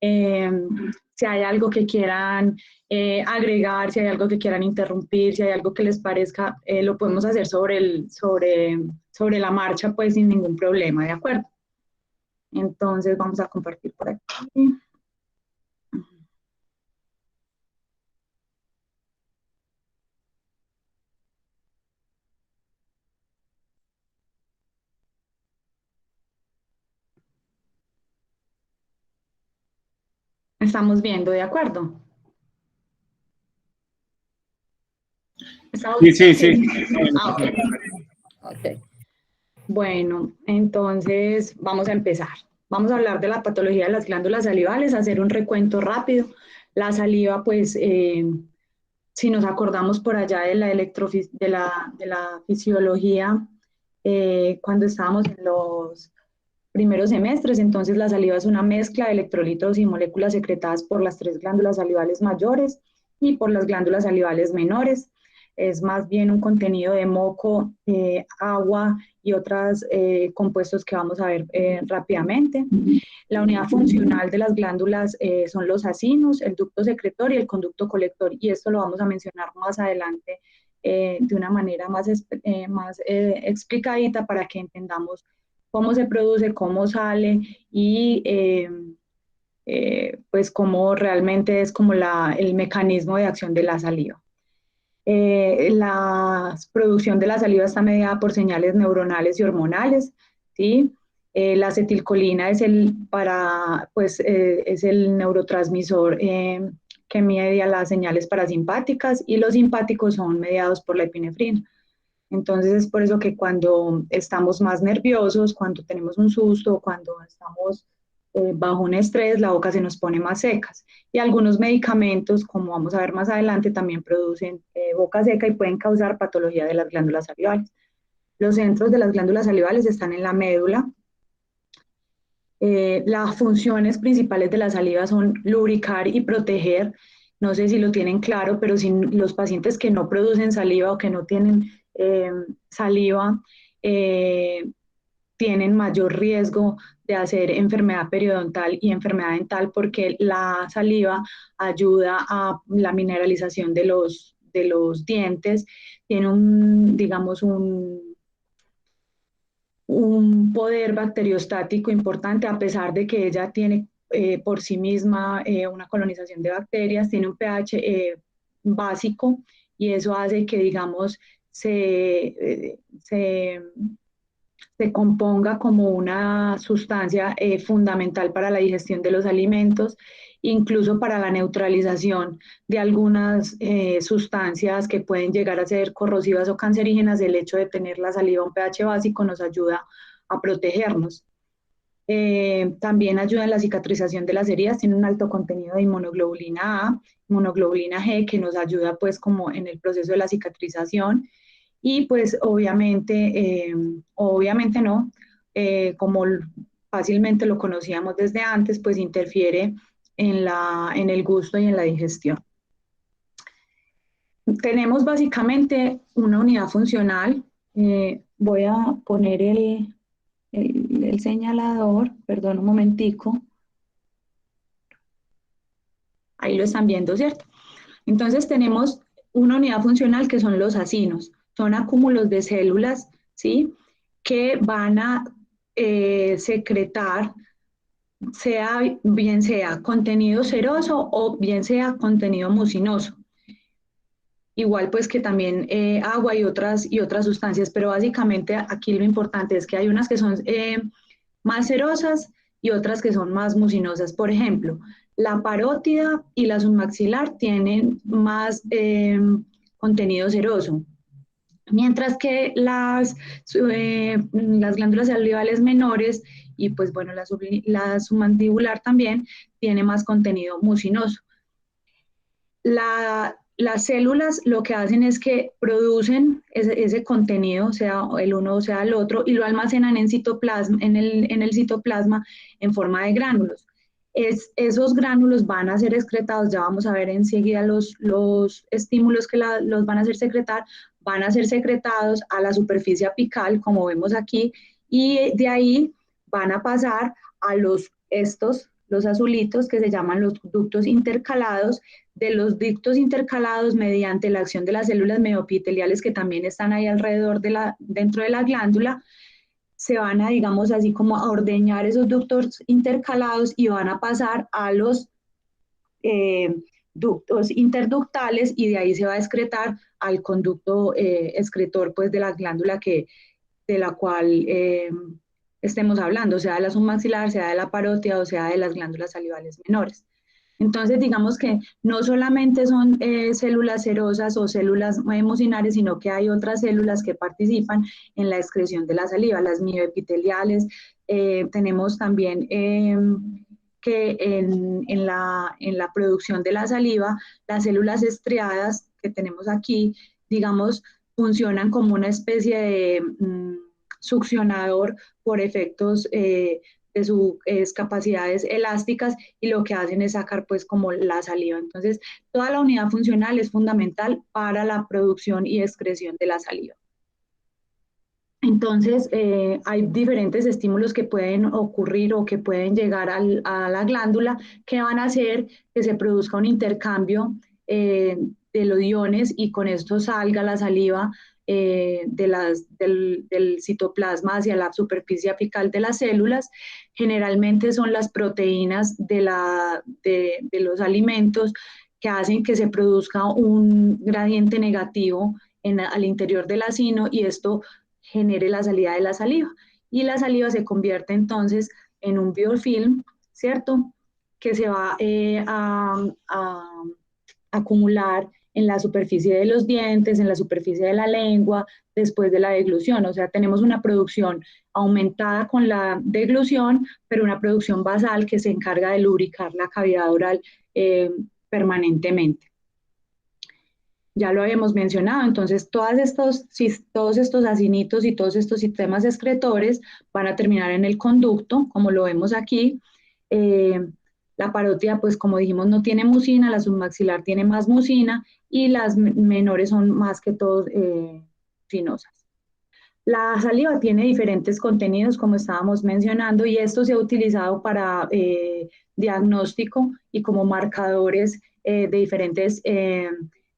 eh, si hay algo que quieran agregar, si hay algo que quieran interrumpir, si hay algo que les parezca, lo podemos hacer sobre la marcha, pues sin ningún problema, ¿de acuerdo? Entonces vamos a compartir por aquí. Estamos viendo, ¿de acuerdo? Sí, sí, sí. Ah, okay. Okay. Bueno, entonces vamos a empezar. Vamos a hablar de la patología de las glándulas salivales, hacer un recuento rápido. La saliva, pues, si nos acordamos por allá de la fisiología, cuando estábamos en los primeros semestres, entonces la saliva es una mezcla de electrolitos y moléculas secretadas por las 3 glándulas salivales mayores y por las glándulas salivales menores. Es más bien un contenido de moco, agua y otros compuestos que vamos a ver rápidamente. La unidad funcional de las glándulas son los acinos, el ducto secretor y el conducto colector, y esto lo vamos a mencionar más adelante de una manera más explicadita para que entendamos cómo se produce, cómo sale y pues cómo realmente es como el mecanismo de acción de la saliva. La producción de la saliva está mediada por señales neuronales y hormonales, ¿sí? La acetilcolina es es el neurotransmisor que media las señales parasimpáticas y los simpáticos son mediados por la epinefrina. Entonces es por eso que cuando estamos más nerviosos, cuando tenemos un susto, cuando estamos bajo un estrés, la boca se nos pone más secas. Y algunos medicamentos, como vamos a ver más adelante, también producen boca seca y pueden causar patología de las glándulas salivales. Los centros de las glándulas salivales están en la médula. Las funciones principales de la saliva son lubricar y proteger. No sé si lo tienen claro, pero si los pacientes que no producen saliva o que no tienen saliva tienen mayor riesgo de hacer enfermedad periodontal y enfermedad dental porque la saliva ayuda a la mineralización de los dientes, tiene digamos, un poder bacteriostático importante, a pesar de que ella tiene por sí misma una colonización de bacterias, tiene un pH básico y eso hace que, digamos, se componga como una sustancia fundamental para la digestión de los alimentos, incluso para la neutralización de algunas sustancias que pueden llegar a ser corrosivas o cancerígenas. El hecho de tener la saliva a un pH básico nos ayuda a protegernos. También ayuda en la cicatrización de las heridas, tiene un alto contenido de inmunoglobulina A, inmunoglobulina G, que nos ayuda pues como en el proceso de la cicatrización. Y pues obviamente no, como fácilmente lo conocíamos desde antes, pues interfiere en el gusto y en la digestión. Tenemos básicamente una unidad funcional. Voy a poner el señalador, perdón un momentico. Ahí lo están viendo, ¿cierto? Entonces tenemos una unidad funcional que son los acinos. Son acúmulos de células, ¿sí? Que van a secretar, bien sea contenido seroso o bien sea contenido mucinoso. Igual pues que también agua y otras sustancias, pero básicamente aquí lo importante es que hay unas que son más cerosas y otras que son más mucinosas. Por ejemplo, la parótida y la submaxilar tienen más contenido seroso, mientras que las glándulas salivales menores y pues bueno, la submandibular también tiene más contenido mucinoso. Las células lo que hacen es que producen ese contenido, sea el uno o sea el otro, y lo almacenan en el citoplasma en forma de gránulos. Esos gránulos van a ser excretados, ya vamos a ver enseguida los estímulos que los van a hacer secretar, van a ser secretados a la superficie apical, como vemos aquí, y de ahí van a pasar a estos los azulitos, que se llaman los ductos intercalados. De los ductos intercalados, mediante la acción de las células mesoepiteliales que también están ahí alrededor dentro de la glándula, se van a, digamos así, como a ordeñar esos ductos intercalados y van a pasar a los eh, ductos interductales, y de ahí se va a excretar al conducto excretor, pues, de la glándula de la cual estemos hablando, sea de la submaxilar, sea de la parótida o sea de las glándulas salivales menores. Entonces, digamos que no solamente son células serosas o células mucinares, sino que hay otras células que participan en la excreción de la saliva, las mioepiteliales. Tenemos también que en la producción de la saliva, las células estriadas que tenemos aquí, digamos, funcionan como una especie de succionador por efectos de sus capacidades elásticas, y lo que hacen es sacar pues como la saliva. Entonces, toda la unidad funcional es fundamental para la producción y excreción de la saliva. Entonces, hay diferentes estímulos que pueden ocurrir o que pueden llegar a la glándula, que van a hacer que se produzca un intercambio de los iones, y con esto salga la saliva del citoplasma hacia la superficie apical de las células. Generalmente son las proteínas de los alimentos que hacen que se produzca un gradiente negativo al interior del acino, y esto genere la salida de la saliva. Y la saliva se convierte entonces en un biofilm, ¿cierto? Que se va a acumular en la superficie de los dientes, en la superficie de la lengua, después de la deglución. O sea, tenemos una producción aumentada con la deglución, pero una producción basal que se encarga de lubricar la cavidad oral permanentemente. Ya lo habíamos mencionado, entonces todos estos acinitos y todos estos sistemas excretores van a terminar en el conducto, como lo vemos aquí. La parótida, pues como dijimos, no tiene mucina, la submaxilar tiene más mucina, y las menores son más que todo finosas. La saliva tiene diferentes contenidos, como estábamos mencionando, y esto se ha utilizado para diagnóstico y como marcadores de diferentes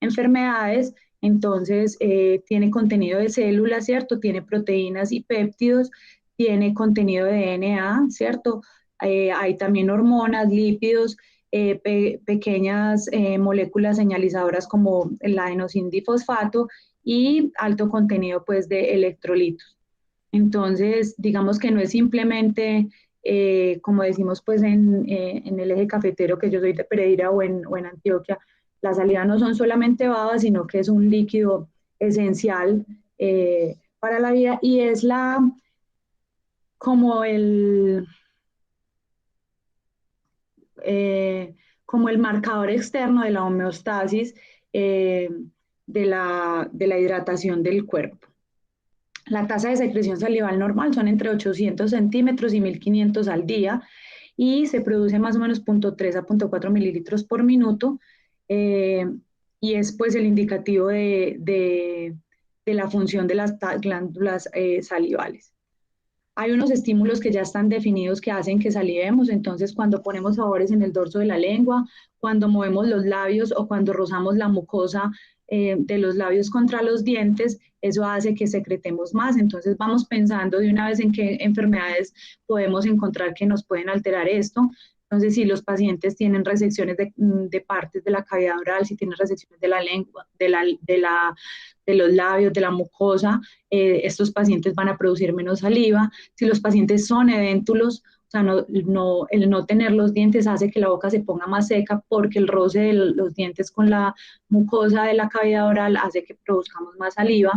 enfermedades. Entonces, tiene contenido de células, ¿cierto? Tiene proteínas y péptidos, tiene contenido de DNA, ¿cierto? Hay también hormonas, lípidos, pequeñas moléculas señalizadoras como el adenosindifosfato, y alto contenido pues de electrolitos. Entonces, digamos que no es simplemente, como decimos pues en el eje cafetero, que yo soy de Pereira o en Antioquia, las saliva no son solamente babas, sino que es un líquido esencial para la vida, y es como el, eh, como el marcador externo de la homeostasis eh, de la hidratación del cuerpo. La tasa de secreción salival normal son entre 800 centímetros y 1500 al día, y se produce más o menos 0.3 a 0.4 mililitros por minuto, eh, y es pues el indicativo de la función de las glándulas salivales. Hay unos estímulos que ya están definidos que hacen que salivemos. Entonces, cuando ponemos sabores en el dorso de la lengua, cuando movemos los labios o cuando rozamos la mucosa de los labios contra los dientes, eso hace que secretemos más. Entonces, vamos pensando de una vez en qué enfermedades podemos encontrar que nos pueden alterar esto. Entonces, si los pacientes tienen resecciones de partes de la cavidad oral, si tienen resecciones de la lengua, de los labios, de la mucosa, estos pacientes van a producir menos saliva. Si los pacientes son edéntulos, o sea, el no tener los dientes hace que la boca se ponga más seca, porque el roce de los dientes con la mucosa de la cavidad oral hace que produzcamos más saliva.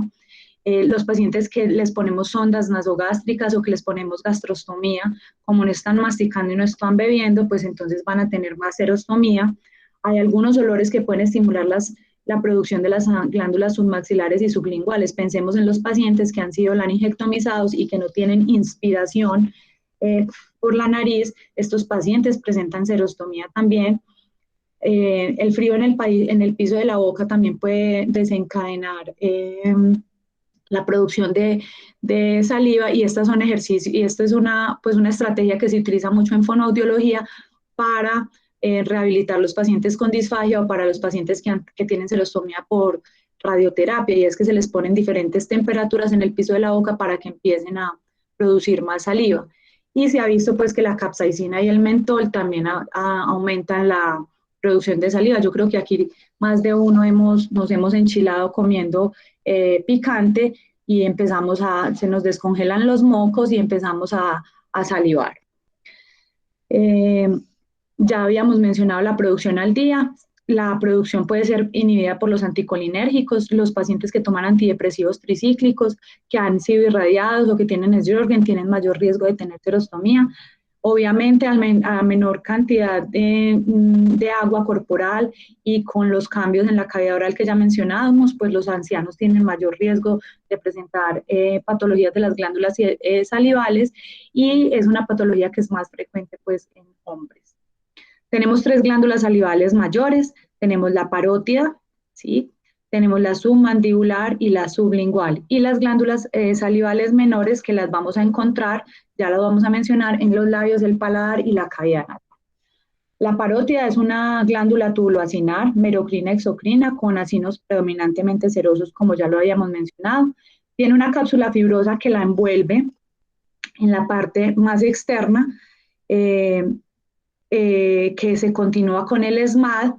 Los pacientes que les ponemos sondas nasogástricas o que les ponemos gastrostomía, como no están masticando y no están bebiendo, pues entonces van a tener más serostomía. Hay algunos olores que pueden estimular la producción de las glándulas submaxilares y sublinguales. Pensemos en los pacientes que han sido laringectomizados y que no tienen inspiración por la nariz. Estos pacientes presentan serostomía también. El frío en el piso de la boca también puede desencadenar la producción de saliva, y estas son ejercicios, y esta es pues una estrategia que se utiliza mucho en fonoaudiología para rehabilitar los pacientes con disfagia o para los pacientes que tienen celostomía por radioterapia, y es que se les ponen diferentes temperaturas en el piso de la boca para que empiecen a producir más saliva. Y se ha visto pues que la capsaicina y el mentol también aumentan la producción de saliva. Yo creo que aquí más de uno nos hemos enchilado comiendo picante y se nos descongelan los mocos y empezamos a salivar. Ya habíamos mencionado la producción al día. La producción puede ser inhibida por los anticolinérgicos, los pacientes que toman antidepresivos tricíclicos, que han sido irradiados o que tienen Sjögren, tienen mayor riesgo de tener serostomía. Obviamente, a menor cantidad de agua corporal y con los cambios en la cavidad oral que ya mencionábamos, pues los ancianos tienen mayor riesgo de presentar patologías de las glándulas salivales, y es una patología que es más frecuente pues en hombres. Tenemos 3 glándulas salivales mayores, tenemos la parótida, ¿sí? Tenemos la submandibular y la sublingual, y las glándulas salivales menores que las vamos a encontrar, ya las vamos a mencionar, en los labios, el paladar y la cavidad nasal. La parótida es una glándula tubuloacinar, merocrina exocrina, con acinos predominantemente serosos, como ya lo habíamos mencionado. Tiene una cápsula fibrosa que la envuelve en la parte más externa, que se continúa con el SMAD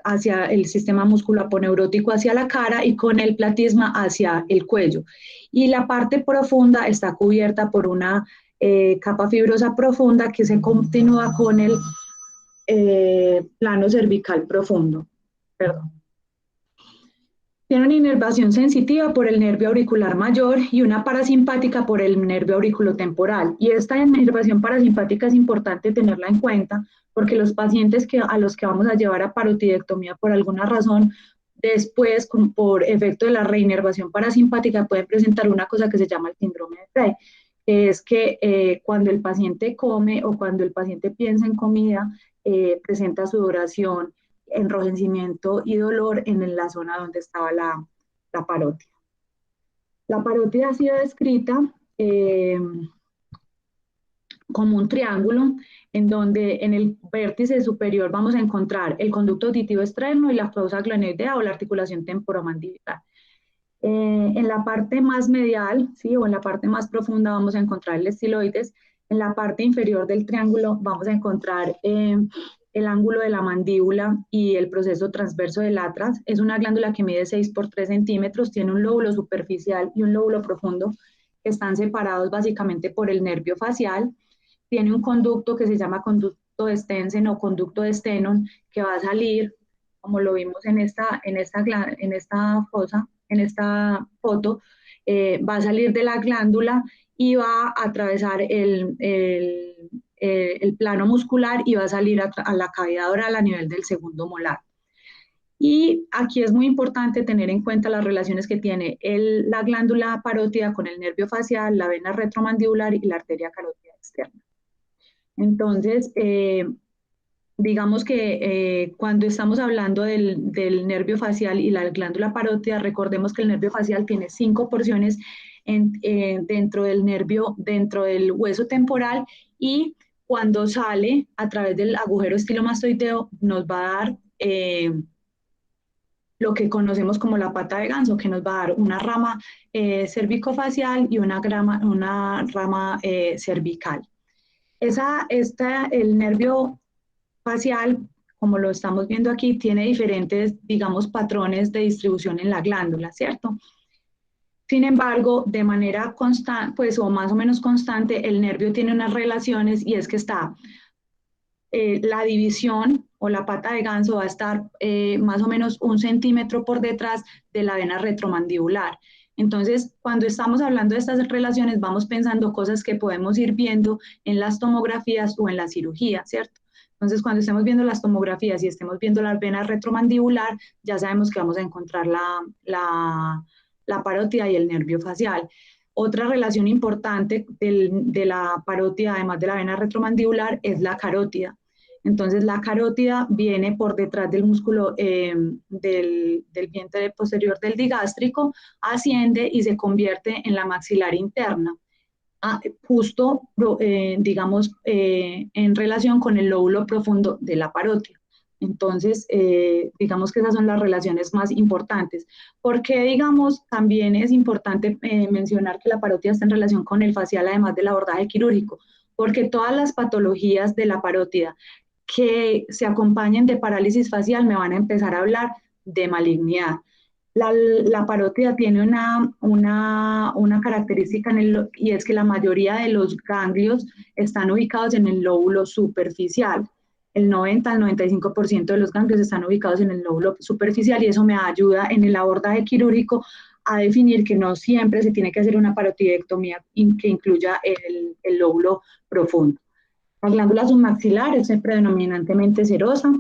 hacia el sistema musculoaponeurótico hacia la cara y con el platisma hacia el cuello. Y la parte profunda está cubierta por una capa fibrosa profunda que se continúa con el plano cervical profundo. Perdón. Tiene una inervación sensitiva por el nervio auricular mayor y una parasimpática por el nervio auriculotemporal. Y esta inervación parasimpática es importante tenerla en cuenta porque los pacientes a los que vamos a llevar a parotidectomía por alguna razón, después, por efecto de la reinervación parasimpática, pueden presentar una cosa que se llama el síndrome de Frey, que es que cuando el paciente come o cuando el paciente piensa en comida, presenta sudoración, enrojecimiento y dolor en la zona donde estaba la parótida. La parótida ha sido descrita como un triángulo en donde en el vértice superior vamos a encontrar el conducto auditivo externo y la fosa glenoidea o la articulación temporomandibular. En la parte más medial, ¿sí? O en la parte más profunda vamos a encontrar el estiloides. En la parte inferior del triángulo vamos a encontrar el ángulo de la mandíbula y el proceso transverso del atras. Es una glándula que mide 6 por 3 centímetros, tiene un lóbulo superficial y un lóbulo profundo que están separados básicamente por el nervio facial. Tiene un conducto que se llama conducto de Stensen o conducto de Stenon, que va a salir, como lo vimos en esta foto, va a salir de la glándula y va a atravesar el plano muscular y va a salir a la cavidad oral a nivel del segundo molar. Y aquí es muy importante tener en cuenta las relaciones que tiene la glándula parótida con el nervio facial, la vena retromandibular y la arteria carótida externa. Entonces, digamos que cuando estamos hablando del nervio facial y la glándula parótida, recordemos que el nervio facial tiene 5 porciones dentro del hueso temporal, y cuando sale a través del agujero estilomastoideo nos va a dar lo que conocemos como la pata de ganso, que nos va a dar una rama cervicofacial y una rama cervical. El nervio facial, como lo estamos viendo aquí, tiene diferentes, digamos, patrones de distribución en la glándula, ¿cierto? Sin embargo, de manera constante, pues, o más o menos constante, el nervio tiene unas relaciones, y es que está la división o la pata de ganso va a estar más o menos 1 centímetro por detrás de la vena retromandibular. Entonces, cuando estamos hablando de estas relaciones, vamos pensando cosas que podemos ir viendo en las tomografías o en la cirugía, ¿cierto? Entonces, cuando estemos viendo las tomografías y estemos viendo la vena retromandibular, ya sabemos que vamos a encontrar la parótida y el nervio facial. Otra relación importante de la parótida, además de la vena retromandibular, es la carótida. Entonces, la carótida viene por detrás del músculo del vientre posterior del digástrico, asciende y se convierte en la maxilar interna. justo, digamos, en relación con el lóbulo profundo de la parótida. Entonces, digamos que esas son las relaciones más importantes. Porque, digamos, también es importante mencionar que la parótida está en relación con el facial, además del abordaje quirúrgico, porque todas las patologías de la parótida que se acompañen de parálisis facial me van a empezar a hablar de malignidad. La parótida tiene una característica y es que la mayoría de los ganglios están ubicados en el lóbulo superficial. El 90 al 95% de los ganglios están ubicados en el lóbulo superficial y eso me ayuda en el abordaje quirúrgico a definir que no siempre se tiene que hacer una parotidectomía que incluya el lóbulo profundo. La glándula submaxilar es predominantemente serosa,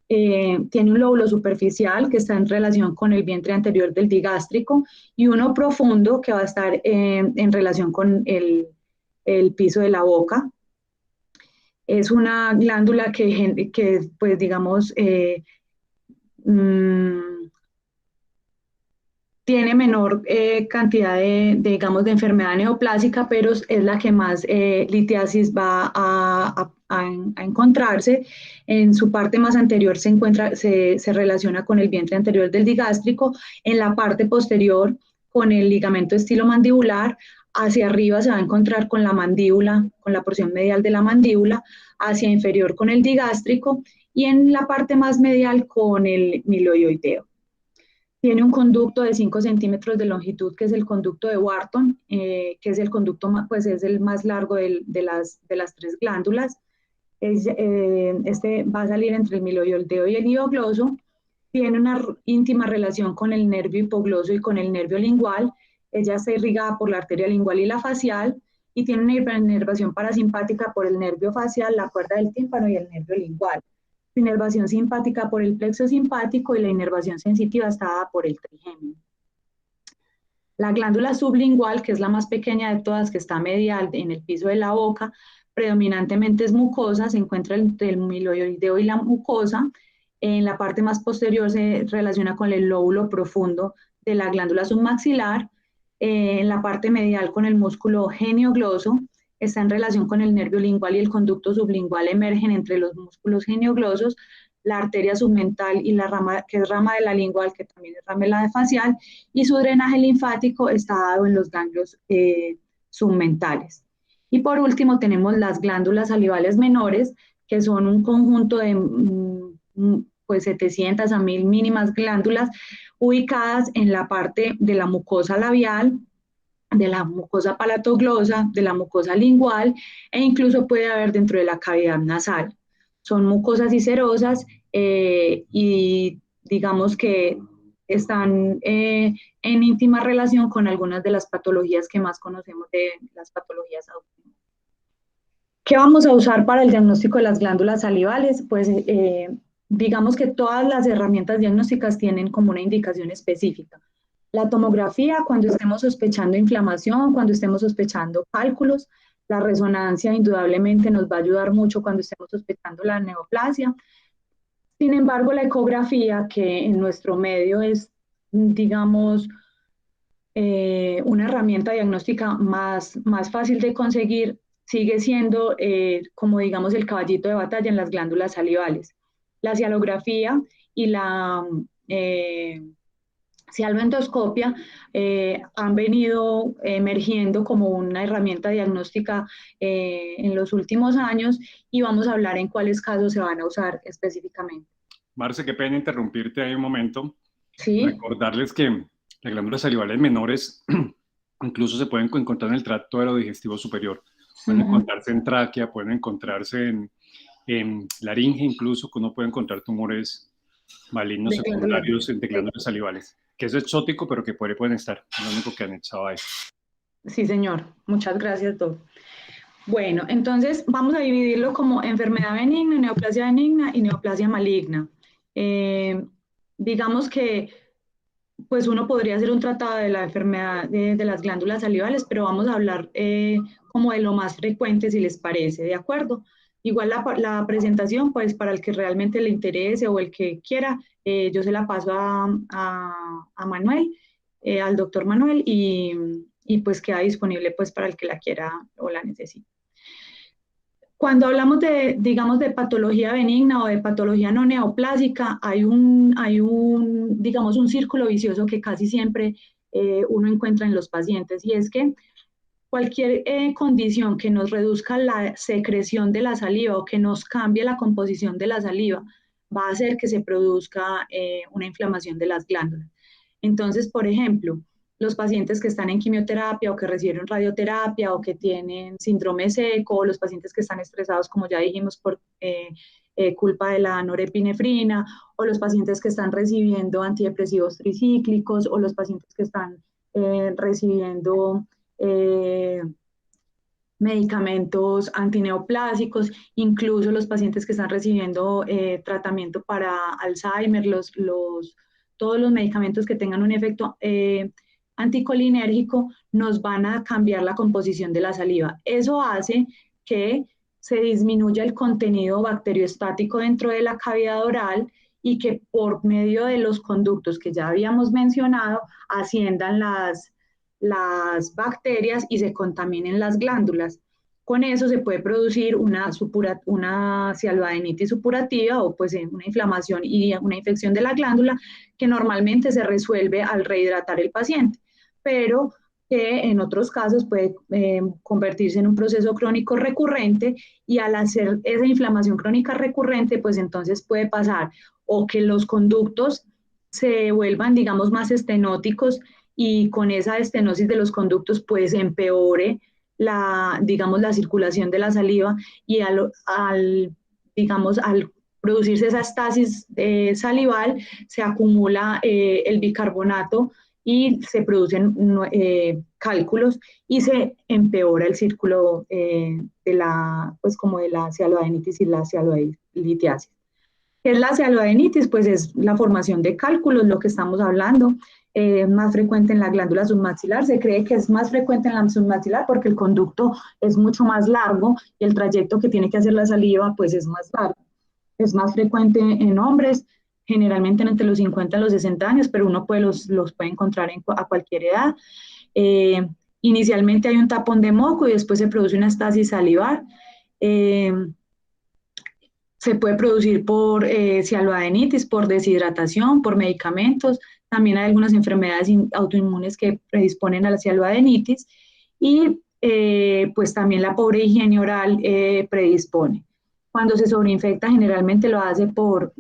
tiene un lóbulo superficial que está en relación con el vientre anterior del digástrico y uno profundo que va a estar en relación con el piso de la boca. Es una glándula que pues digamos, mmm, tiene menor cantidad digamos, de enfermedad neoplásica, pero es la que más litiasis va a encontrarse. En su parte más anterior se relaciona con el vientre anterior del digástrico, en la parte posterior con el ligamento estilomandibular, hacia arriba se va a encontrar con la mandíbula, con la porción medial de la mandíbula, hacia inferior con el digástrico y en la parte más medial con el miloioideo. Tiene un conducto de 5 centímetros de longitud, que es el conducto de Wharton, que es el conducto pues es el más largo de las tres glándulas. Este va a salir entre el miloioideo y el hiogloso. Tiene una íntima relación con el nervio hipogloso y con el nervio lingual. Ella está irrigada por la arteria lingual y la facial y tiene una inervación parasimpática por el nervio facial, la cuerda del tímpano y el nervio lingual. Inervación simpática por el plexo simpático y la inervación sensitiva está dada por el trigémino. La glándula sublingual, que es la más pequeña de todas, que está medial en el piso de la boca, predominantemente es mucosa, se encuentra entre el miloioideo y la mucosa. En la parte más posterior se relaciona con el lóbulo profundo de la glándula submaxilar. En la parte medial con el músculo geniogloso, está en relación con el nervio lingual y el conducto sublingual emergen entre los músculos genioglosos, la arteria submental y la rama, que es rama de la lingual, que también es rama de la facial, y su drenaje linfático está dado en los ganglios submentales. Y por último tenemos las glándulas salivales menores, que son un conjunto de pues 700 a 1000 mínimas glándulas ubicadas en la parte de la mucosa labial, de la mucosa palatoglosa, de la mucosa lingual e incluso puede haber dentro de la cavidad nasal. Son mucosas y serosas y digamos que están en íntima relación con algunas de las patologías que más conocemos de las patologías autónomas. ¿Qué vamos a usar para el diagnóstico de las glándulas salivales? Pues digamos que todas las herramientas diagnósticas tienen como una indicación específica. La tomografía cuando estemos sospechando inflamación, cuando estemos sospechando cálculos. La resonancia indudablemente nos va a ayudar mucho cuando estemos sospechando la neoplasia. Sin embargo, la ecografía, que en nuestro medio es, digamos, una herramienta diagnóstica más fácil de conseguir, sigue siendo como digamos el caballito de batalla en las glándulas salivales. La cialografía y la cialoendoscopia han venido emergiendo como una herramienta diagnóstica en los últimos años y vamos a hablar en cuáles casos se van a usar específicamente. Marce, qué pena interrumpirte ahí un momento. Sí. Recordarles que las glándulas salivales menores incluso se pueden encontrar en el tracto aerodigestivo superior. Pueden encontrarse en tráquea, pueden encontrarse en laringe, incluso que uno puede encontrar tumores malignos secundarios de glándulas salivales. Que es exótico, pero que pueden estar. Es lo único que han echado ahí. Sí, señor. Muchas gracias, doctor. Bueno, entonces vamos a dividirlo como enfermedad benigna, neoplasia benigna y neoplasia maligna. Digamos que pues uno podría hacer un tratado de la enfermedad de las glándulas salivales, pero vamos a hablar como de lo más frecuente, si les parece, ¿de acuerdo? Igual la presentación, pues para el que realmente le interese o el que quiera, yo se la paso a Manuel, al doctor Manuel, y y pues queda disponible pues para el que la quiera o la necesite. Cuando hablamos de, digamos, de patología benigna o de patología no neoplásica, digamos, un círculo vicioso que casi siempre uno encuentra en los pacientes, y es que cualquier condición que nos reduzca la secreción de la saliva o que nos cambie la composición de la saliva va a hacer que se produzca una inflamación de las glándulas. Entonces, por ejemplo, los pacientes que están en quimioterapia o que reciben radioterapia o que tienen síndrome seco, o los pacientes que están estresados, como ya dijimos, por culpa de la norepinefrina, o los pacientes que están recibiendo antidepresivos tricíclicos, o los pacientes que están recibiendo medicamentos antineoplásicos, incluso los pacientes que están recibiendo tratamiento para Alzheimer, todos los medicamentos que tengan un efecto anticolinérgico nos van a cambiar la composición de la saliva. Eso hace que se disminuya el contenido bacteriostático dentro de la cavidad oral y que por medio de los conductos que ya habíamos mencionado asciendan las bacterias y se contaminen las glándulas. Con eso se puede producir una cialoadenitis supurativa o pues una inflamación y una infección de la glándula que normalmente se resuelve al rehidratar el paciente, pero que en otros casos puede convertirse en un proceso crónico recurrente, y al hacer esa inflamación crónica recurrente, pues entonces puede pasar o que los conductos se vuelvan, digamos, más estenóticos, y con esa estenosis de los conductos pues empeore digamos, la circulación de la saliva, y digamos, al producirse esa estasis salival se acumula el bicarbonato y se producen cálculos y se empeora el círculo pues como de la cialoadenitis y la cialolitiasis. ¿Qué es la cialoadenitis? Pues es la formación de cálculos, lo que estamos hablando. Más frecuente en la glándula submaxilar. Se cree que es más frecuente en la submaxilar porque el conducto es mucho más largo y el trayecto que tiene que hacer la saliva pues es más largo. Es más frecuente en hombres, generalmente entre los 50 y los 60 años, pero uno los puede encontrar a cualquier edad. Inicialmente hay un tapón de moco y después se produce una estasis salivar. Se puede producir por cialoadenitis, por deshidratación, por medicamentos. También hay algunas enfermedades autoinmunes que predisponen a la cialoadenitis, y pues también la pobre higiene oral predispone. Cuando se sobreinfecta, generalmente lo hace por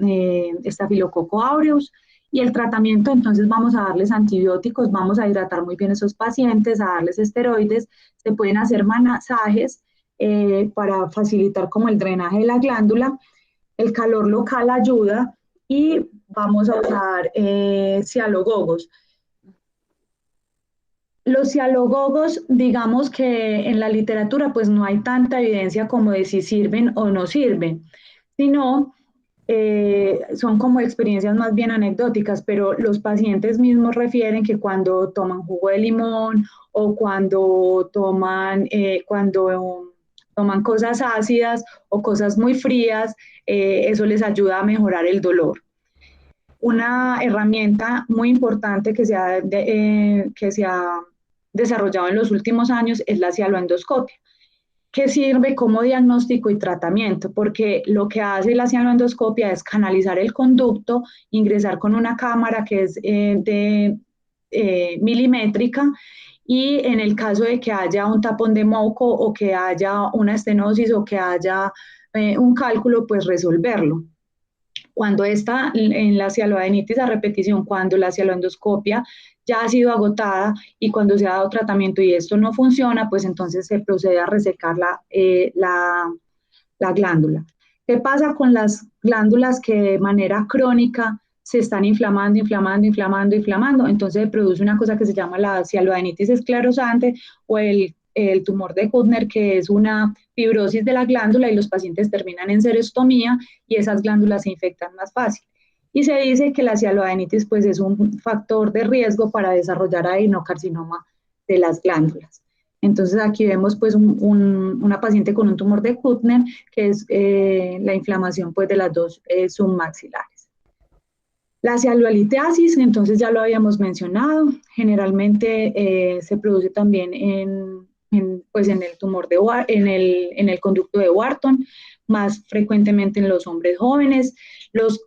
Staphylococcus aureus, y el tratamiento, entonces vamos a darles antibióticos, vamos a hidratar muy bien a esos pacientes, a darles esteroides, se pueden hacer masajes para facilitar como el drenaje de la glándula. El calor local ayuda, y vamos a usar cialogogos. Los cialogogos, digamos que en la literatura pues no hay tanta evidencia como de si sirven o no sirven, sino son como experiencias más bien anecdóticas, pero los pacientes mismos refieren que cuando toman jugo de limón o cuando toman cosas ácidas o cosas muy frías, eso les ayuda a mejorar el dolor. Una herramienta muy importante que se ha desarrollado en los últimos años es la cialoendoscopia, que sirve como diagnóstico y tratamiento, porque lo que hace la cialoendoscopia es canalizar el conducto, ingresar con una cámara que es milimétrica, y en el caso de que haya un tapón de moco o que haya una estenosis o que haya un cálculo, pues resolverlo. Cuando está en la cialoadenitis a repetición, cuando la cialoendoscopia ya ha sido agotada y cuando se ha dado tratamiento y esto no funciona, pues entonces se procede a resecar la glándula. ¿Qué pasa con las glándulas que de manera crónica se están inflamando? Entonces se produce una cosa que se llama la cialoadenitis esclerosante o el tumor de Kuttner, que es una fibrosis de la glándula, y los pacientes terminan en serostomía y esas glándulas se infectan más fácil. Y se dice que la cialoadenitis pues es un factor de riesgo para desarrollar adenocarcinoma de las glándulas. Entonces aquí vemos pues una paciente con un tumor de Kuttner, que es la inflamación pues de las dos submaxilares. La cialolitiasis, entonces ya lo habíamos mencionado, generalmente se produce también pues en el tumor en el conducto de Wharton, más frecuentemente en los hombres jóvenes. Los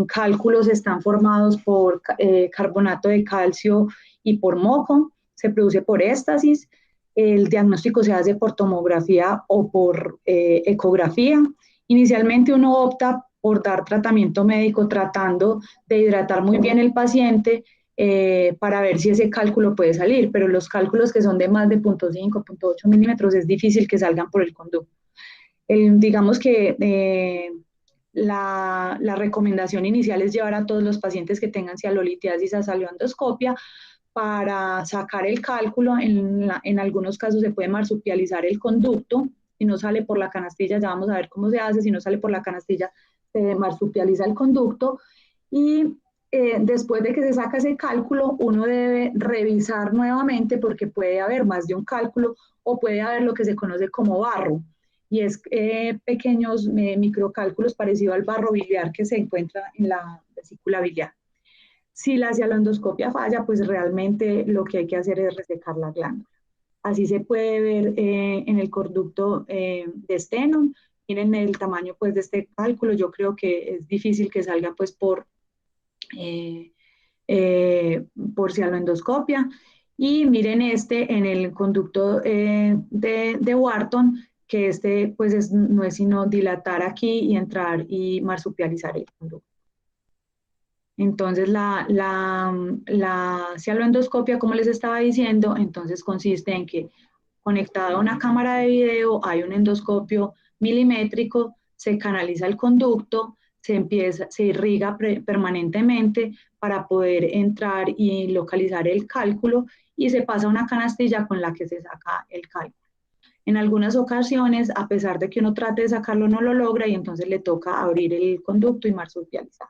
cálculos están formados por carbonato de calcio y por moco, se produce por éstasis. El diagnóstico se hace por tomografía o por ecografía. Inicialmente uno opta por dar tratamiento médico tratando de hidratar muy bien el paciente para ver si ese cálculo puede salir, pero los cálculos que son de más de 0.5, 0.8 milímetros es difícil que salgan por el conducto. Digamos que la recomendación inicial es llevar a todos los pacientes que tengan cialolitiasis a salivandoscopia para sacar el cálculo. En algunos casos se puede marsupializar el conducto. Si no sale por la canastilla, ya vamos a ver cómo se hace. Si no sale por la canastilla, se marsupializa el conducto. Y después de que se saca ese cálculo, uno debe revisar nuevamente porque puede haber más de un cálculo o puede haber lo que se conoce como barro. Y es pequeños microcálculos parecido al barro biliar que se encuentra en la vesícula biliar. Si la cialondoscopia falla, pues realmente lo que hay que hacer es resecar la glándula. Así se puede ver en el conducto de Stenon. Miren el tamaño pues de este cálculo. Yo creo que es difícil que salga pues por cialondoscopia. Y miren este en el conducto de Wharton, que este pues no es sino dilatar aquí y entrar y marsupializar el conducto. Entonces, la cialoendoscopia, como les estaba diciendo, entonces consiste en que conectado a una cámara de video hay un endoscopio milimétrico, se canaliza el conducto, se irriga permanentemente para poder entrar y localizar el cálculo y se pasa una canastilla con la que se saca el cálculo. En algunas ocasiones, a pesar de que uno trate de sacarlo, no lo logra y entonces le toca abrir el conducto y marsupializar.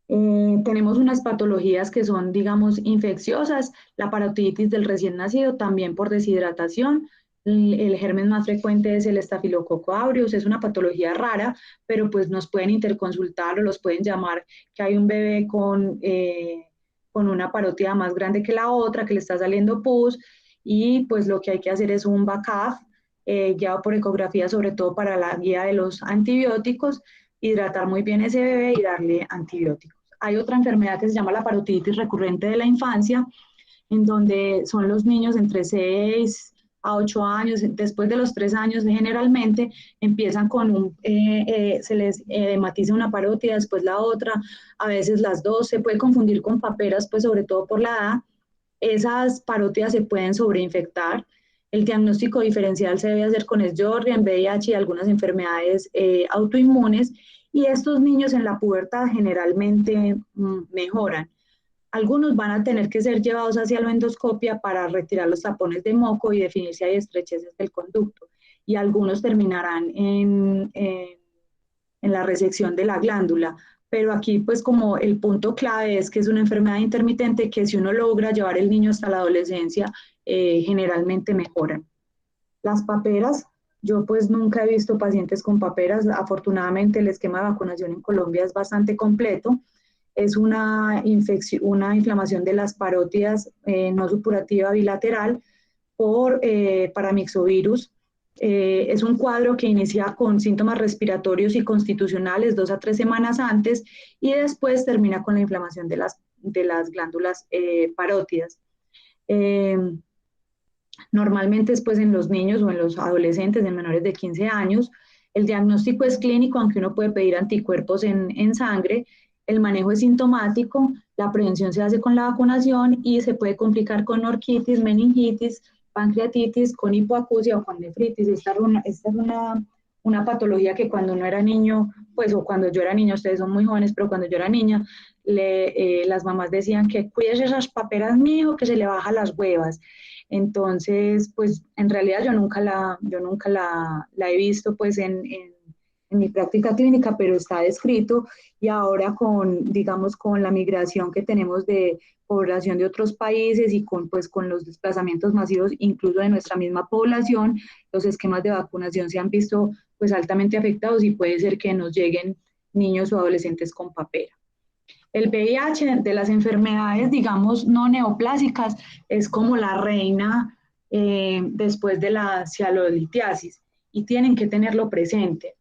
Tenemos unas patologías que son, digamos, infecciosas, la parotiditis del recién nacido, también por deshidratación. El germen más frecuente es el estafilococo aureus, es una patología rara, pero pues nos pueden interconsultar o los pueden llamar que hay un bebé con una parótida más grande que la otra, que le está saliendo pus, y pues lo que hay que hacer es un BACAF, guiado por ecografía, sobre todo para la guía de los antibióticos, hidratar muy bien ese bebé y darle antibióticos. Hay otra enfermedad que se llama la parotiditis recurrente de la infancia, en donde son los niños entre 6 a 8 años, después de los 3 años generalmente empiezan con se les edematiza una parótida, después la otra, a veces las dos, se puede confundir con paperas, pues sobre todo por la edad. Esas parótidas se pueden sobreinfectar. El diagnóstico diferencial se debe hacer con Sjögren, VIH y algunas enfermedades autoinmunes, y estos niños en la pubertad generalmente mejoran. Algunos van a tener que ser llevados hacia la endoscopia para retirar los tapones de moco y definir si hay estrecheces del conducto, y algunos terminarán en la resección de la glándula. Pero aquí pues como el punto clave es que es una enfermedad intermitente que si uno logra llevar el niño hasta la adolescencia, generalmente mejoran. Las paperas, yo pues nunca he visto pacientes con paperas. Afortunadamente el esquema de vacunación en Colombia es bastante completo. Es una inflamación de las parótidas no supurativa bilateral por paramyxovirus. Es un cuadro que inicia con síntomas respiratorios y constitucionales 2 a 3 semanas antes y después termina con la inflamación de las glándulas parótidas. Normalmente después en los niños o en los adolescentes de menores de 15 años, el diagnóstico es clínico, aunque uno puede pedir anticuerpos en sangre. El manejo es sintomático, la prevención se hace con la vacunación y se puede complicar con orquitis, meningitis, pancreatitis, con hipoacusia o con nefritis. Esta es una patología que cuando uno era niño, pues o cuando yo era niña, ustedes son muy jóvenes, pero cuando yo era niña, las mamás decían que cuídese esas paperas, mijo, que se le bajan las huevas. Entonces, pues en realidad yo nunca la he visto pues en mi práctica clínica, pero está descrito, y ahora digamos, con la migración que tenemos de población de otros países y pues, con los desplazamientos masivos incluso de nuestra misma población, los esquemas de vacunación se han visto pues altamente afectados y puede ser que nos lleguen niños o adolescentes con papera. El VIH de las enfermedades, digamos, no neoplásicas, es como la reina después de la cialolitiasis y tienen que tenerlo presente.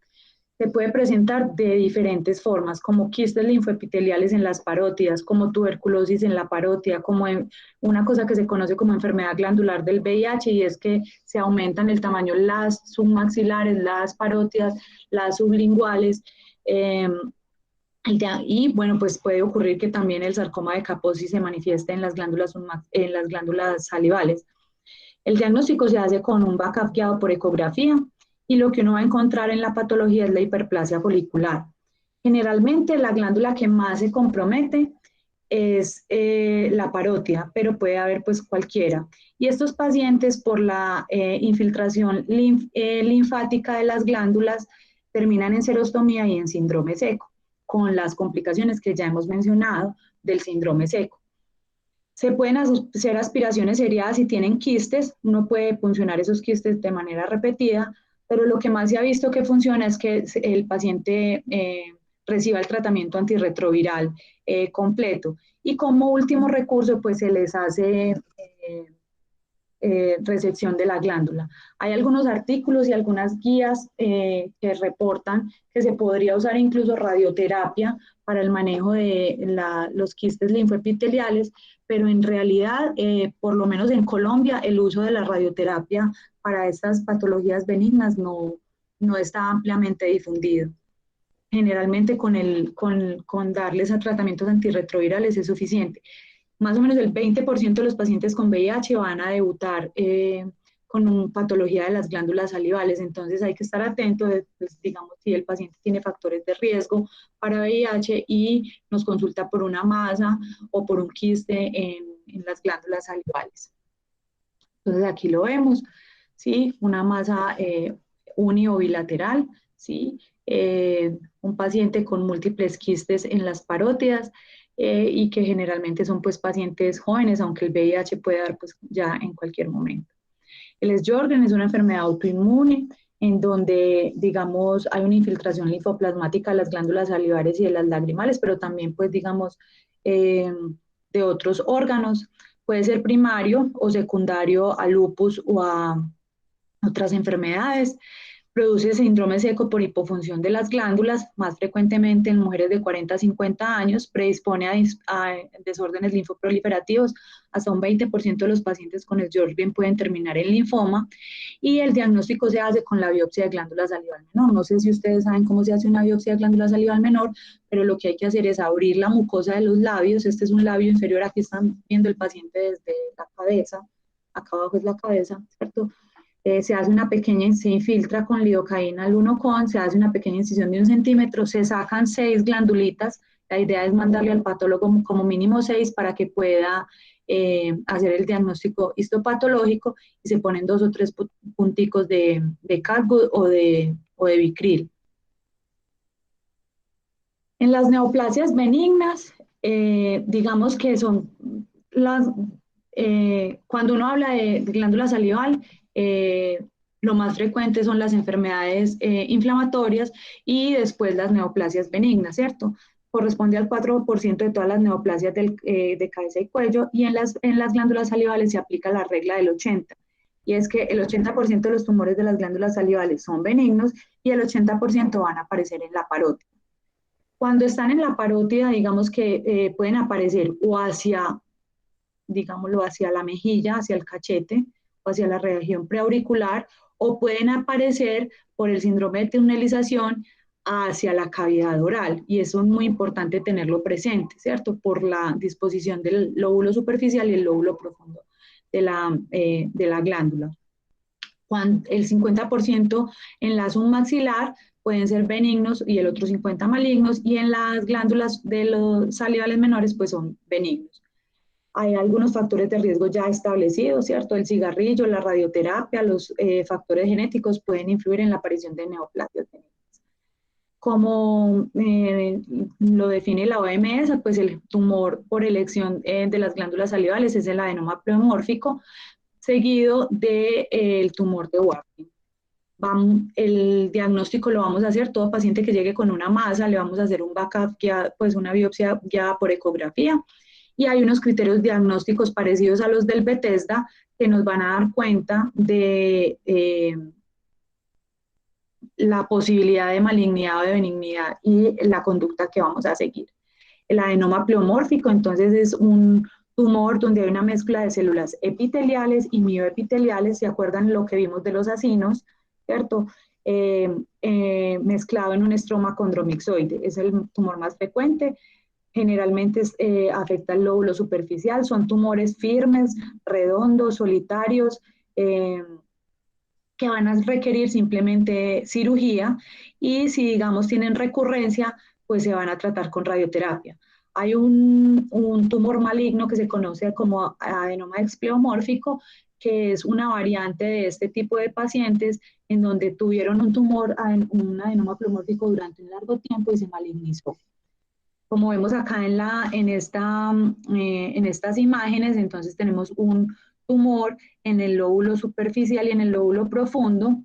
Se puede presentar de diferentes formas, como quistes linfoepiteliales en las parótidas, como tuberculosis en la parótida, como una cosa que se conoce como enfermedad glandular del VIH, y es que se aumentan el tamaño las submaxilares, las parótidas, las sublinguales, y bueno, pues puede ocurrir que también el sarcoma de Kaposi se manifieste en las glándulas salivales. El diagnóstico se hace con un backup guiado por ecografía y lo que uno va a encontrar en la patología es la hiperplasia folicular. Generalmente la glándula que más se compromete es la parótida, pero puede haber pues cualquiera. Y estos pacientes por la infiltración linfática de las glándulas terminan en serostomía y en síndrome seco, con las complicaciones que ya hemos mencionado del síndrome seco. Se pueden hacer aspiraciones seriadas si tienen quistes, uno puede puncionar esos quistes de manera repetida, pero lo que más se ha visto que funciona es que el paciente reciba el tratamiento antirretroviral completo. Y como último recurso, pues se les hace resección de la glándula. Hay algunos artículos y algunas guías que reportan que se podría usar incluso radioterapia para el manejo de los quistes linfoepiteliales, pero en realidad, por lo menos en Colombia, el uso de la radioterapia para estas patologías benignas no está ampliamente difundido. Generalmente con darles a tratamientos antirretrovirales es suficiente. Más o menos el 20% de los pacientes con VIH van a debutar con una patología de las glándulas salivales, entonces hay que estar atento, pues, digamos, si el paciente tiene factores de riesgo para VIH y nos consulta por una masa o por un quiste en las glándulas salivales. Entonces aquí lo vemos, ¿sí? Una masa uni o bilateral, ¿sí? Un paciente con múltiples quistes en las parótidas, y que generalmente son pues pacientes jóvenes, aunque el VIH puede dar pues ya en cualquier momento. El Sjögren es una enfermedad autoinmune en donde, digamos, hay una infiltración linfoplasmática de las glándulas salivares y de las lagrimales, pero también pues digamos de otros órganos. Puede ser primario o secundario a lupus o a otras enfermedades. Produce síndrome seco por hipofunción de las glándulas, más frecuentemente en mujeres de 40 a 50 años, predispone a desórdenes linfoproliferativos, hasta un 20% de los pacientes con Sjögren pueden terminar en linfoma, y el diagnóstico se hace con la biopsia de glándula salival menor. No sé si ustedes saben cómo se hace una biopsia de glándula salival menor, pero lo que hay que hacer es abrir la mucosa de los labios. Este es un labio inferior, aquí están viendo el paciente desde la cabeza, acá abajo es la cabeza, ¿cierto? Se hace una pequeña, se infiltra con lidocaína al 1 se hace una pequeña incisión de 1 centímetro, se sacan 6 glandulitas, la idea es mandarle al patólogo como mínimo 6 para que pueda hacer el diagnóstico histopatológico, y se ponen 2 o 3 punticos de catgut o de Vicryl. En las neoplasias benignas, digamos que son cuando uno habla de glándula salival, lo más frecuente son las enfermedades inflamatorias y después las neoplasias benignas, ¿cierto? Corresponde al 4% de todas las neoplasias de cabeza y cuello, y en las glándulas salivales se aplica la regla del 80, y es que el 80% de los tumores de las glándulas salivales son benignos y el 80% van a aparecer en la parótida. Cuando están en la parótida, digamos que pueden aparecer o hacia, digámoslo, hacia la mejilla, hacia el cachete, o hacia la región preauricular, o pueden aparecer por el síndrome de tunelización hacia la cavidad oral, y eso es muy importante tenerlo presente, ¿cierto? Por la disposición del lóbulo superficial y el lóbulo profundo de la glándula. Cuando el 50% en la submaxilar pueden ser benignos y el otro 50% malignos, y en las glándulas de los salivales menores pues son benignos. Hay algunos factores de riesgo ya establecidos, ¿cierto? El cigarrillo, la radioterapia, los factores genéticos pueden influir en la aparición de neoplasias benignas. Como lo define la OMS, pues el tumor por elección de las glándulas salivales es el adenoma pleomórfico, seguido del tumor de Warthin. el diagnóstico lo vamos a hacer, todo paciente que llegue con una masa, le vamos a hacer un backup, pues una biopsia guiada por ecografía, y hay unos criterios diagnósticos parecidos a los del Bethesda que nos van a dar cuenta de la posibilidad de malignidad o de benignidad y la conducta que vamos a seguir. El adenoma pleomórfico, entonces, es un tumor donde hay una mezcla de células epiteliales y mioepiteliales, ¿se acuerdan lo que vimos de los acinos? ¿Cierto? Mezclado en un estroma condromixoide, es el tumor más frecuente, generalmente afecta el lóbulo superficial, son tumores firmes, redondos, solitarios, que van a requerir simplemente cirugía, y si digamos tienen recurrencia, pues se van a tratar con radioterapia. Hay un tumor maligno que se conoce como adenoma pleomórfico, que es una variante de este tipo de pacientes en donde tuvieron un tumor, un adenoma pleomórfico durante un largo tiempo y se malignizó. Como vemos acá en estas imágenes, entonces tenemos un tumor en el lóbulo superficial y en el lóbulo profundo,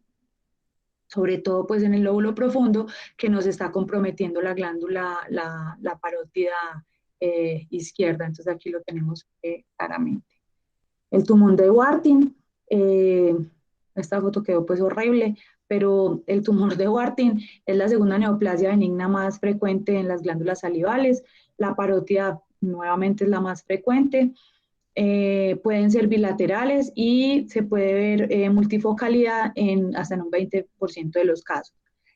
sobre todo pues en el lóbulo profundo, que nos está comprometiendo la glándula, la parótida izquierda. Entonces aquí lo tenemos claramente. El tumor de Warthin, esta foto quedó pues horrible, pero el tumor de Warthin es la segunda neoplasia benigna más frecuente en las glándulas salivales. La parótida nuevamente es la más frecuente. Pueden ser bilaterales y se puede ver multifocalidad hasta en un 20% de los casos.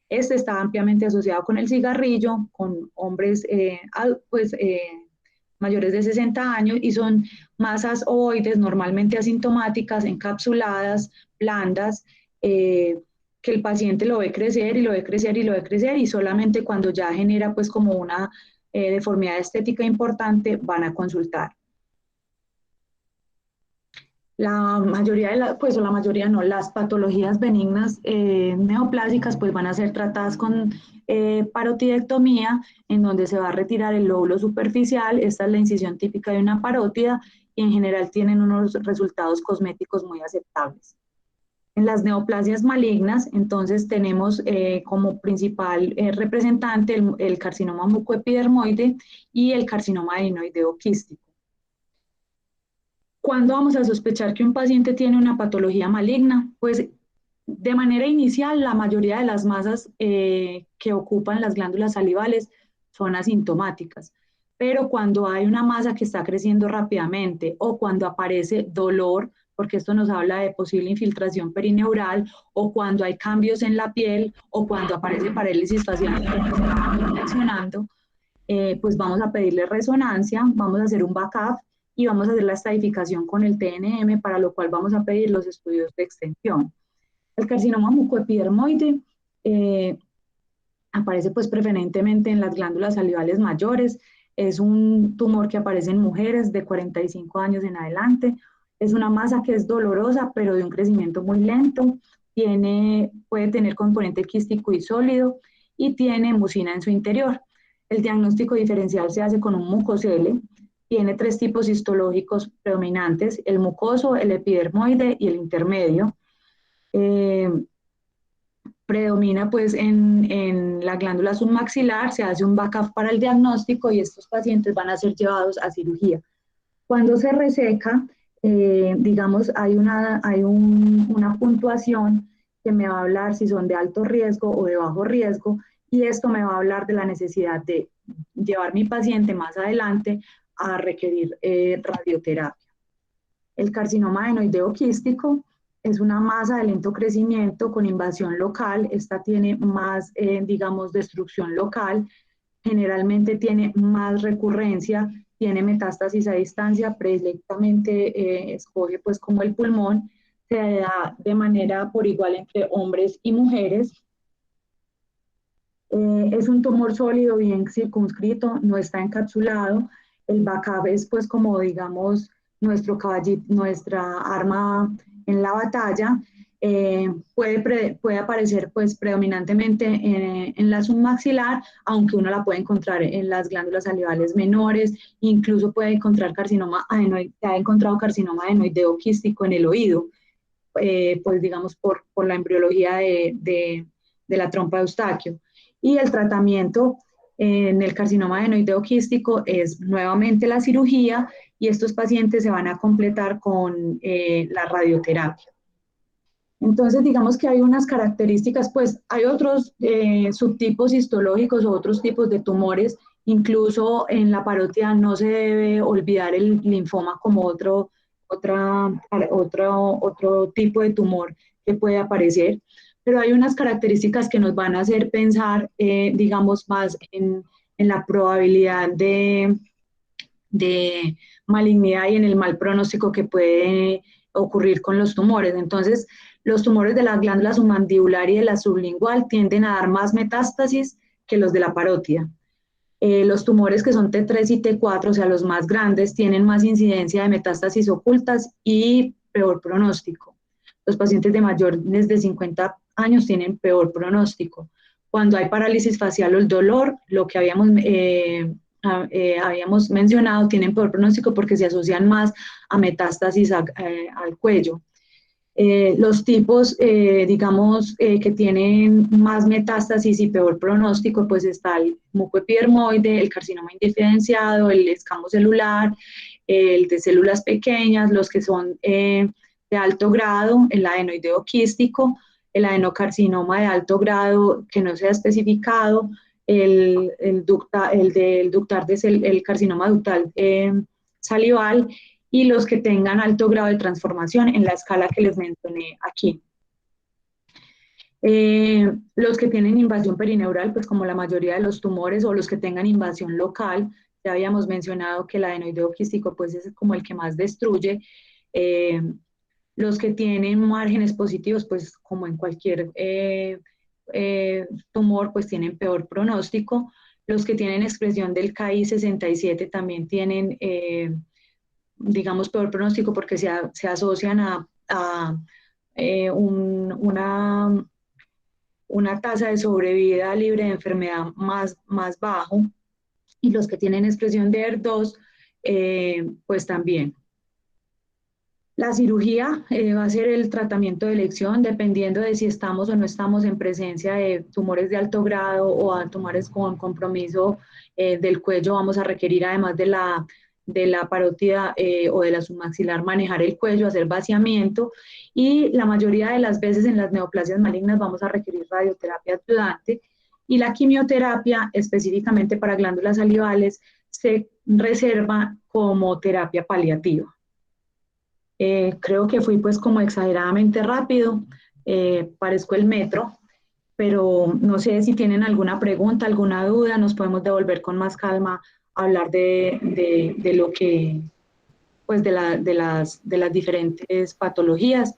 Este está ampliamente asociado con el cigarrillo, con hombres mayores de 60 años, y son masas ovoides normalmente asintomáticas, encapsuladas, blandas, que el paciente lo ve crecer y lo ve crecer y lo ve crecer, y solamente cuando ya genera pues como una deformidad estética importante van a consultar. La mayoría las patologías benignas neoplásicas pues van a ser tratadas con parotidectomía, en donde se va a retirar el lóbulo superficial. Esta es la incisión típica de una parótida y en general tienen unos resultados cosméticos muy aceptables. En las neoplasias malignas, entonces tenemos como principal representante el carcinoma mucoepidermoide y el carcinoma adenoideo quístico. ¿Cuándo vamos a sospechar que un paciente tiene una patología maligna? Pues de manera inicial, la mayoría de las masas que ocupan las glándulas salivales son asintomáticas, pero cuando hay una masa que está creciendo rápidamente o cuando aparece dolor, porque esto nos habla de posible infiltración perineural, o cuando hay cambios en la piel, o cuando aparece parálisis facial, como estábamos mencionando, pues vamos a pedirle resonancia, vamos a hacer un backup y vamos a hacer la estadificación con el TNM, para lo cual vamos a pedir los estudios de extensión. El carcinoma mucoepidermoide aparece pues preferentemente en las glándulas salivales mayores. Es un tumor que aparece en mujeres de 45 años en adelante. Es una masa que es dolorosa, pero de un crecimiento muy lento. Puede tener componente quístico y sólido y tiene mucina en su interior. El diagnóstico diferencial se hace con un mucosele. Tiene 3 tipos histológicos predominantes: el mucoso, el epidermoide y el intermedio. Predomina pues en la glándula submaxilar, se hace un backup para el diagnóstico y estos pacientes van a ser llevados a cirugía. Cuando se reseca, digamos, hay una puntuación que me va a hablar si son de alto riesgo o de bajo riesgo, y esto me va a hablar de la necesidad de llevar mi paciente más adelante a requerir radioterapia. El carcinoma adenoideo quístico es una masa de lento crecimiento con invasión local. Esta tiene más, digamos, destrucción local, generalmente tiene más recurrencia, tiene metástasis a distancia, predilectamente escoge pues como el pulmón, se da de manera por igual entre hombres y mujeres. Es un tumor sólido, bien circunscrito, no está encapsulado. El backup es pues como digamos nuestro caballito, nuestra arma en la batalla. Puede aparecer pues predominantemente en la submaxilar, aunque uno la puede encontrar en las glándulas salivales menores, incluso puede encontrar carcinoma adenoideo, se ha encontrado carcinoma adenoideo quístico en el oído. pues digamos, por la embriología de la trompa de Eustaquio. Y el tratamiento en el carcinoma adenoideo quístico es nuevamente la cirugía y estos pacientes se van a completar con la radioterapia. Entonces, digamos que hay unas características, pues hay otros subtipos histológicos o otros tipos de tumores, incluso en la parótida no se debe olvidar el linfoma como otro tipo de tumor que puede aparecer, pero hay unas características que nos van a hacer pensar, digamos, más en la probabilidad de malignidad y en el mal pronóstico que puede ocurrir con los tumores. Entonces, los tumores de la glándula submandibular y de la sublingual tienden a dar más metástasis que los de la parótida. Los tumores que son T3 y T4, o sea, los más grandes, tienen más incidencia de metástasis ocultas y peor pronóstico. Los pacientes de mayores de 50 años tienen peor pronóstico. Cuando hay parálisis facial o el dolor, lo que habíamos mencionado, tienen peor pronóstico porque se asocian más a metástasis al cuello. Los tipos, digamos, que tienen más metástasis y peor pronóstico, pues está el mucoepidermoide, el carcinoma indiferenciado, el escamo celular, el de células pequeñas, los que son de alto grado, el adenoideo quístico, el adenocarcinoma de alto grado que no se ha especificado, el ductal el carcinoma ductal salival, y los que tengan alto grado de transformación en la escala que les mencioné aquí. Los que tienen invasión perineural, pues como la mayoría de los tumores, o los que tengan invasión local, ya habíamos mencionado que el adenoideo quístico pues es como el que más destruye. Los que tienen márgenes positivos, pues como en cualquier tumor, pues tienen peor pronóstico. Los que tienen expresión del KI67 también tienen digamos, peor pronóstico porque se asocian a una tasa de sobrevida libre de enfermedad más bajo, y los que tienen expresión de ER2, pues también. La cirugía va a ser el tratamiento de elección dependiendo de si estamos o no estamos en presencia de tumores de alto grado o a tumores con compromiso del cuello. Vamos a requerir, además de la parótida o de la submaxilar, manejar el cuello, hacer vaciamiento, y la mayoría de las veces en las neoplasias malignas vamos a requerir radioterapia ayudante, y la quimioterapia específicamente para glándulas salivales se reserva como terapia paliativa. Creo que fui pues como exageradamente rápido, parezco el metro, pero no sé si tienen alguna pregunta, alguna duda, nos podemos devolver con más calma a hablar de lo que, pues de las diferentes patologías.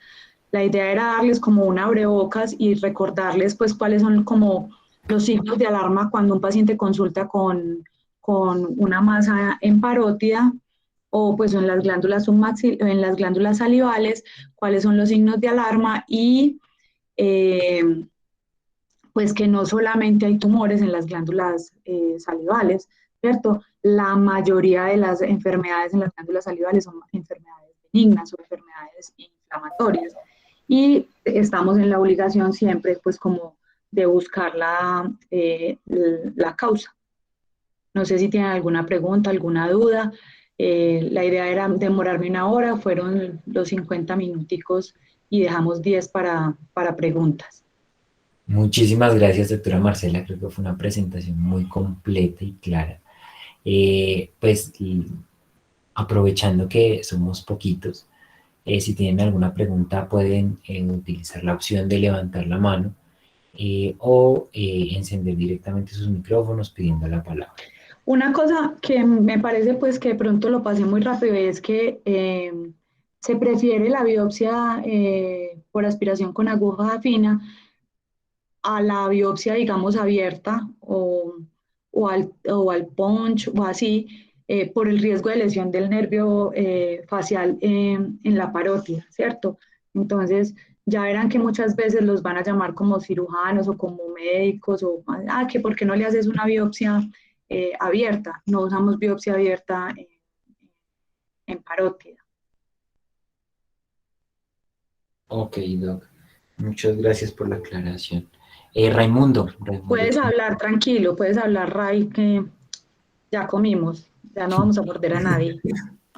La idea era darles como un abrebocas y recordarles pues cuáles son como los signos de alarma cuando un paciente consulta con una masa en parótida o pues en las glándulas en las glándulas salivales, cuáles son los signos de alarma, y pues que no solamente hay tumores en las glándulas salivales, ¿cierto? La mayoría de las enfermedades en las glándulas salivales son enfermedades benignas o enfermedades inflamatorias, y estamos en la obligación siempre pues como de buscar la causa. No sé si tienen alguna pregunta, alguna duda. La idea era demorarme una hora, fueron los 50 minuticos y dejamos 10 para preguntas. Muchísimas gracias, doctora Marcela. Creo que fue una presentación muy completa y clara. Pues aprovechando que somos poquitos, si tienen alguna pregunta pueden utilizar la opción de levantar la mano o encender directamente sus micrófonos pidiendo la palabra. Una cosa que me parece pues que de pronto lo pasé muy rápido es que se prefiere la biopsia por aspiración con aguja fina a la biopsia, digamos, abierta o al punch o así, por el riesgo de lesión del nervio facial en la parótida, ¿cierto? Entonces, ya verán que muchas veces los van a llamar como cirujanos o como médicos, o, que ¿por qué no le haces una biopsia abierta? No usamos biopsia abierta en parótida. Ok, Doc. Muchas gracias por la aclaración. Raimundo, Puedes hablar tranquilo, puedes hablar, Ray, que ya comimos, ya no vamos a morder a nadie.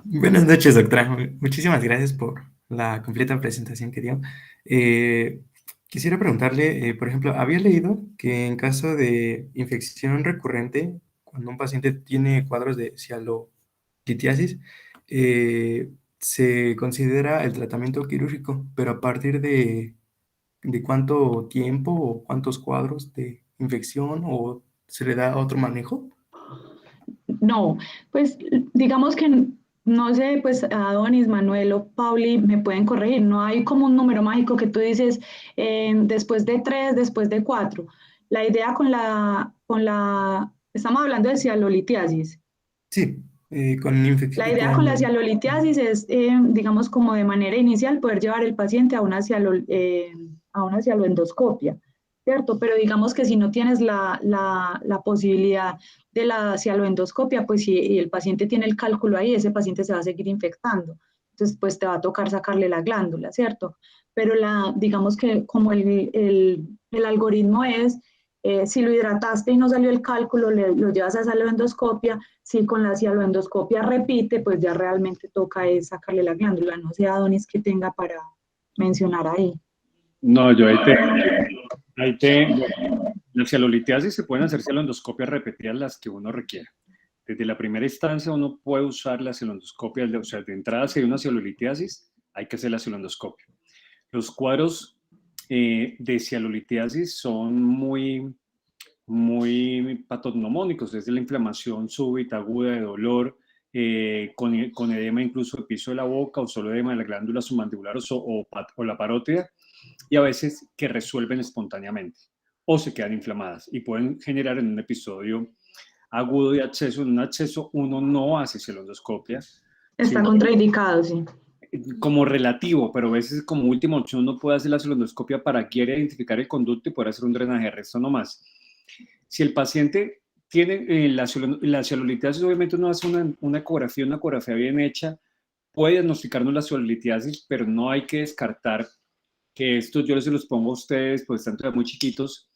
Buenas noches, doctora. Muchísimas gracias por la completa presentación que dio. Quisiera preguntarle, por ejemplo, había leído que en caso de infección recurrente, cuando un paciente tiene cuadros de cialolitiasis, se considera el tratamiento quirúrgico, pero a partir de cuánto tiempo o cuántos cuadros de infección o se le da otro manejo. No, pues digamos que no sé, pues Adonis, Manuel o Pauli me pueden corregir. No hay como un número mágico que tú dices después de 3, después de 4. La idea estamos hablando de cialolitiasis. Sí, con La idea con la con... cialolitiasis es, digamos, como de manera inicial poder llevar el paciente a a una cialoendoscopia, ¿cierto? Pero digamos que si no tienes la posibilidad de la cialoendoscopia, pues si el paciente tiene el cálculo ahí, ese paciente se va a seguir infectando. Entonces, pues te va a tocar sacarle la glándula, ¿cierto? Pero digamos que como el algoritmo es, si lo hidrataste y no salió el cálculo, lo llevas a cialoendoscopia. Si con la cialoendoscopia repite, pues ya realmente toca es sacarle la glándula. No sé, Adonis, que tenga para mencionar ahí. No, yo la cialolitiasis se pueden hacer cialendoscopias repetidas las que uno requiera. Desde la primera instancia uno puede usar la cialendoscopia, o sea, de entrada si hay una cialolitiasis, hay que hacer la cialendoscopia. Los cuadros de cialolitiasis son muy patognomónicos, desde la inflamación súbita, aguda, de dolor, con edema incluso del piso de la boca o solo edema de la glándula submandibular o la parótida, y a veces que resuelven espontáneamente o se quedan inflamadas y pueden generar en un episodio agudo de absceso. En un absceso uno no hace cialendoscopia. Está contraindicado, sí. Como relativo, pero a veces como última opción uno puede hacer la cialendoscopia para quiere identificar el conducto y poder hacer un drenaje de resto nomás. Si el paciente tiene la cialolitiasis, obviamente uno hace una ecografía bien hecha, puede diagnosticarnos la cialolitiasis, pero no hay que descartar que estos yo les los pongo a ustedes, pues están todavía muy chiquitos.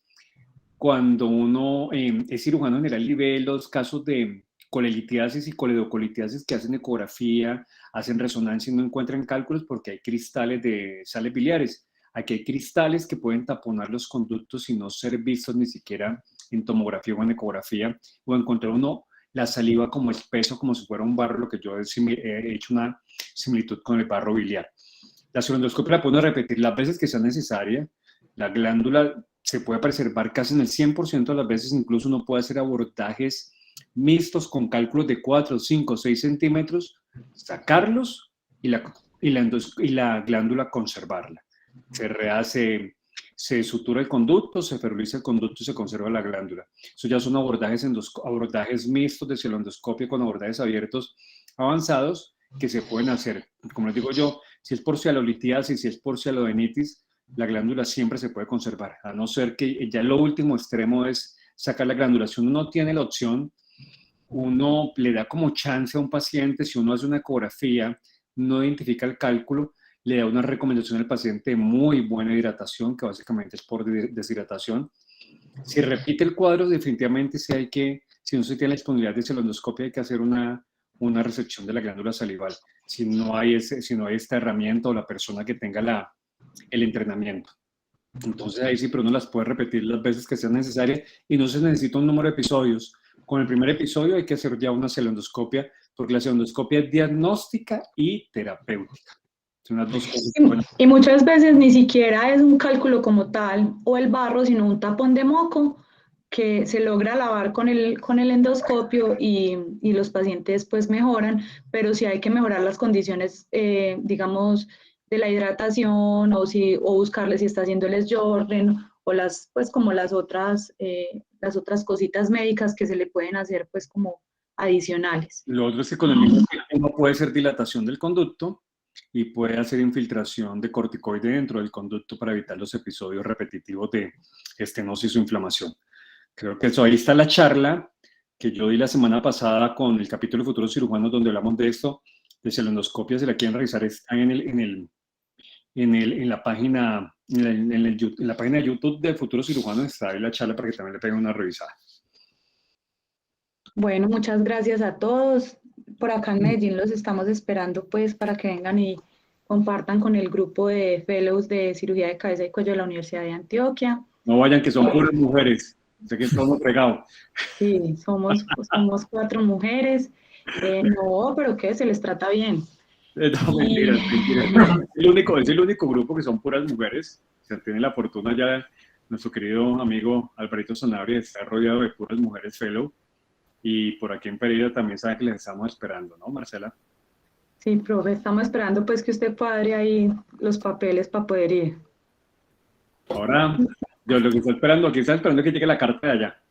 Cuando uno es cirujano general y ve los casos de colelitiasis y coledocolitiasis que hacen ecografía, hacen resonancia y no encuentran cálculos porque hay cristales de sales biliares. Aquí hay cristales que pueden taponar los conductos y no ser vistos ni siquiera en tomografía o en ecografía, o encontrar uno la saliva como espeso, como si fuera un barro, lo que yo he hecho una similitud con el barro biliar. La cialendoscopia la pueden repetir las veces que sea necesaria. La glándula se puede preservar casi en el 100% de las veces, incluso uno puede hacer abordajes mixtos con cálculos de 4, 5, 6 centímetros, sacarlos y la glándula conservarla. Se rehace, se sutura el conducto, se feruliza el conducto y se conserva la glándula. Eso ya son abordajes mixtos de cialendoscopia con abordajes abiertos avanzados que se pueden hacer. Como les digo yo, si es por cialolitiasis, si es por cialodenitis, la glándula siempre se puede conservar, a no ser que ya lo último extremo es sacar la glándula. Si uno no tiene la opción, uno le da como chance a un paciente, si uno hace una ecografía, no identifica el cálculo, le da una recomendación al paciente de muy buena hidratación, que básicamente es por deshidratación. Si repite el cuadro, definitivamente si no se tiene la disponibilidad de cialendoscopia, hay que hacer una resección de la glándula salival, si no hay esta herramienta o la persona que tenga el entrenamiento. Entonces ahí sí, pero uno las puede repetir las veces que sea necesaria y no se necesita un número de episodios. Con el primer episodio hay que hacer ya una cialendoscopia, porque la cialendoscopia es diagnóstica y terapéutica. Son las dos cosas. Y muchas veces ni siquiera es un cálculo como tal o el barro, sino un tapón de moco que se logra lavar con el endoscopio y los pacientes pues mejoran, pero sí hay que mejorar las condiciones, digamos, de la hidratación o buscarle si está haciendo el Sjögren o pues como las otras cositas médicas que se le pueden hacer pues como adicionales. Lo otro es que con el mismo tiempo uno puede hacer dilatación del conducto y puede hacer infiltración de corticoide dentro del conducto para evitar los episodios repetitivos de estenosis o inflamación. Creo que eso, ahí está la charla que yo di la semana pasada con el capítulo de Futuros Cirujanos, donde hablamos de esto, de cialendoscopia, si la quieren revisar, está en en la página, en la página de YouTube de Futuros Cirujanos está ahí la charla para que también le peguen una revisada. Bueno, muchas gracias a todos. Por acá en Medellín los estamos esperando pues para que vengan y compartan con el grupo de fellows de cirugía de cabeza y cuello de la Universidad de Antioquia. No vayan, que son puras mujeres. Sé que estamos pegados. Sí, somos 4 mujeres. No, pero ¿qué? Se les trata bien. No, mentiras. Es el único grupo que son puras mujeres. Se tiene la fortuna ya, nuestro querido amigo Alvarito Sanabria está rodeado de puras mujeres fellow. Y por aquí en Pereira también saben que les estamos esperando, ¿no, Marcela? Sí, profe, estamos esperando pues que usted cuadre ahí los papeles para poder ir. Ahora, yo lo que estoy esperando, aquí está esperando que llegue la carta de allá.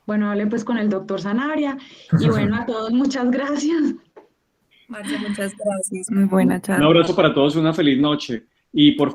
Bueno, hable pues con el doctor Sanabria. Y bueno, a todos muchas gracias. Marcia, muchas gracias. Muy buena charla. Un abrazo para todos y una feliz noche. Y por